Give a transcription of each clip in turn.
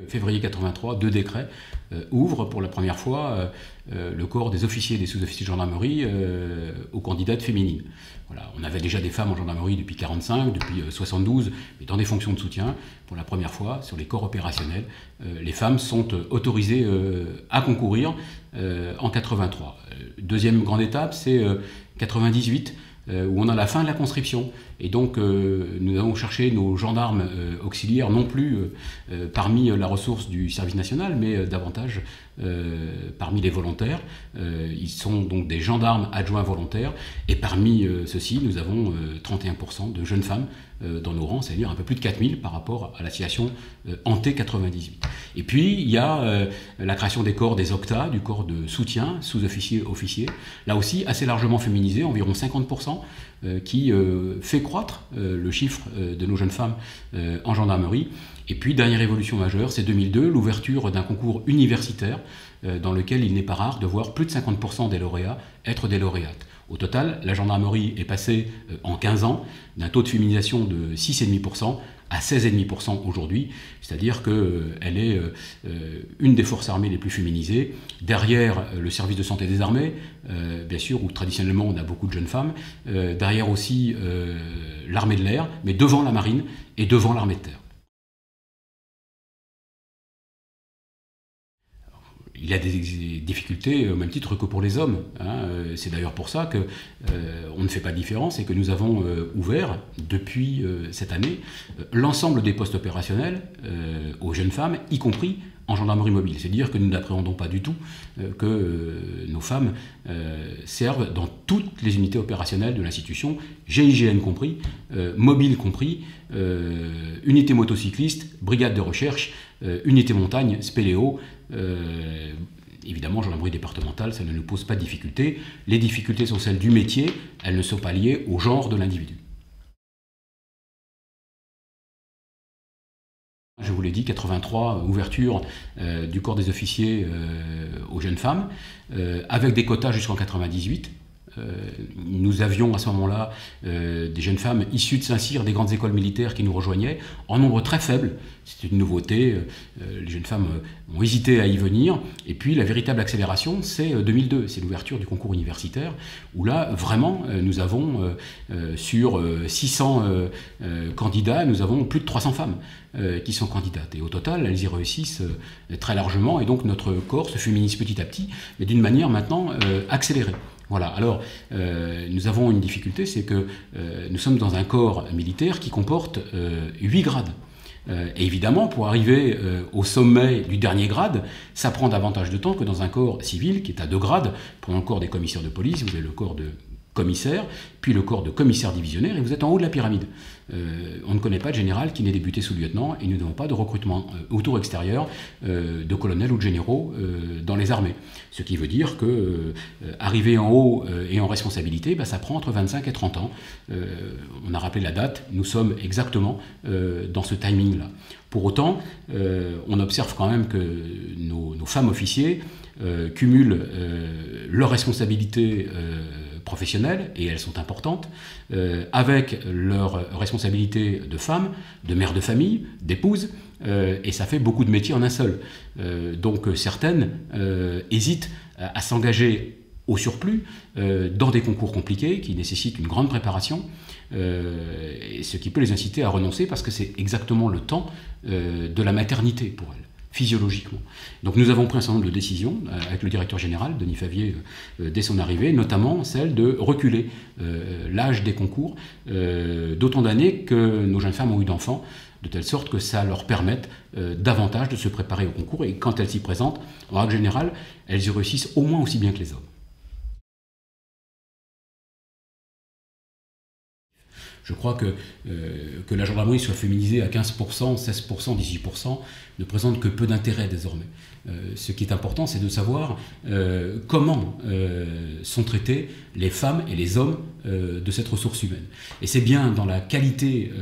Février 83, deux décrets ouvrent pour la première fois le corps des officiers et des sous-officiers de gendarmerie aux candidates féminines. Voilà, on avait déjà des femmes en gendarmerie depuis 45, depuis 72, mais dans des fonctions de soutien. Pour la première fois, sur les corps opérationnels, les femmes sont autorisées à concourir en 83. Deuxième grande étape, c'est 98. Où on a la fin de la conscription. Et donc nous avons cherché nos gendarmes auxiliaires, non plus parmi la ressource du service national, mais davantage parmi les volontaires. Ils sont donc des gendarmes adjoints volontaires, et parmi ceux-ci, nous avons 31% de jeunes femmes dans nos rangs, c'est-à-dire un peu plus de 4000 par rapport à la situation ante 98. Et puis il y a la création des corps des octas, du corps de soutien, sous-officiers, officiers, là aussi assez largement féminisé, environ 50%, qui fait croître le chiffre de nos jeunes femmes en gendarmerie. Et puis, dernière évolution majeure, c'est 2002, l'ouverture d'un concours universitaire dans lequel il n'est pas rare de voir plus de 50% des lauréats être des lauréates. Au total, la gendarmerie est passée en 15 ans d'un taux de féminisation de 6,5% à 16,5% aujourd'hui, c'est-à-dire qu'elle est une des forces armées les plus féminisées, derrière le service de santé des armées, bien sûr, où traditionnellement on a beaucoup de jeunes femmes, derrière aussi l'armée de l'air, mais devant la marine et devant l'armée de terre. Il y a des difficultés au même titre que pour les hommes. C'est d'ailleurs pour ça qu'on ne fait pas de différence et que nous avons ouvert, depuis cette année, l'ensemble des postes opérationnels aux jeunes femmes, y compris en gendarmerie mobile. C'est-à-dire que nous n'appréhendons pas du tout que nos femmes servent dans toutes les unités opérationnelles de l'institution, GIGN compris, mobile compris, unité motocycliste, brigade de recherche, unité montagne, spéléo. Évidemment, gendarmerie départementale, ça ne nous pose pas de difficultés. Les difficultés sont celles du métier, elles ne sont pas liées au genre de l'individu. Je vous l'ai dit, 83, ouverture du corps des officiers aux jeunes femmes, avec des quotas jusqu'en 98. Nous avions à ce moment-là des jeunes femmes issues de Saint-Cyr, des grandes écoles militaires qui nous rejoignaient, en nombre très faible. C'était une nouveauté, les jeunes femmes ont hésité à y venir. Et puis la véritable accélération, c'est 2002, c'est l'ouverture du concours universitaire, où là, vraiment, nous avons, sur 600 candidats, nous avons plus de 300 femmes qui sont candidates. Et au total, elles y réussissent très largement, et donc notre corps se féminise petit à petit, mais d'une manière maintenant accélérée. Voilà, alors nous avons une difficulté, c'est que nous sommes dans un corps militaire qui comporte 8 grades. Et évidemment, pour arriver au sommet du dernier grade, ça prend davantage de temps que dans un corps civil qui est à 2 grades. Prenons le corps des commissaires de police, vous avez le corps de commissaire, puis le corps de commissaire divisionnaire, et vous êtes en haut de la pyramide. On ne connaît pas de général qui n'ait débuté sous lieutenant, et nous n'avons pas de recrutement autour extérieur de colonels ou de généraux dans les armées. Ce qui veut dire que arriver en haut et en responsabilité, ça prend entre 25 et 30 ans. On a rappelé la date, nous sommes exactement dans ce timing-là. Pour autant, on observe quand même que nos femmes officiers cumulent leurs responsabilités professionnelles, et elles sont importantes, avec leurs responsabilités de femmes, de mères de famille, d'épouses, et ça fait beaucoup de métiers en un seul. Donc certaines hésitent à s'engager au surplus dans des concours compliqués qui nécessitent une grande préparation, ce qui peut les inciter à renoncer parce que c'est exactement le temps de la maternité pour elles, physiologiquement. Donc nous avons pris un certain nombre de décisions avec le directeur général, Denis Favier, dès son arrivée, notamment celle de reculer l'âge des concours d'autant d'années que nos jeunes femmes ont eu d'enfants, de telle sorte que ça leur permette davantage de se préparer au concours, et quand elles s'y présentent, en règle générale, elles y réussissent au moins aussi bien que les hommes. Je crois que la gendarmerie soit féminisée à 15%, 16%, 18% ne présente que peu d'intérêt désormais. Ce qui est important, c'est de savoir comment sont traités les femmes et les hommes de cette ressource humaine. Et c'est bien dans la qualité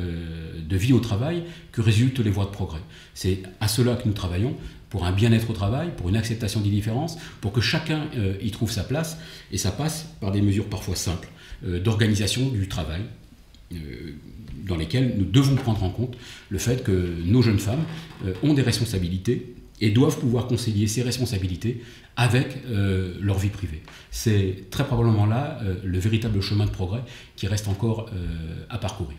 de vie au travail que résultent les voies de progrès. C'est à cela que nous travaillons, pour un bien-être au travail, pour une acceptation des différences, pour que chacun y trouve sa place, et ça passe par des mesures parfois simples d'organisation du travail, dans lesquels nous devons prendre en compte le fait que nos jeunes femmes ont des responsabilités et doivent pouvoir concilier ces responsabilités avec leur vie privée. C'est très probablement là le véritable chemin de progrès qui reste encore à parcourir.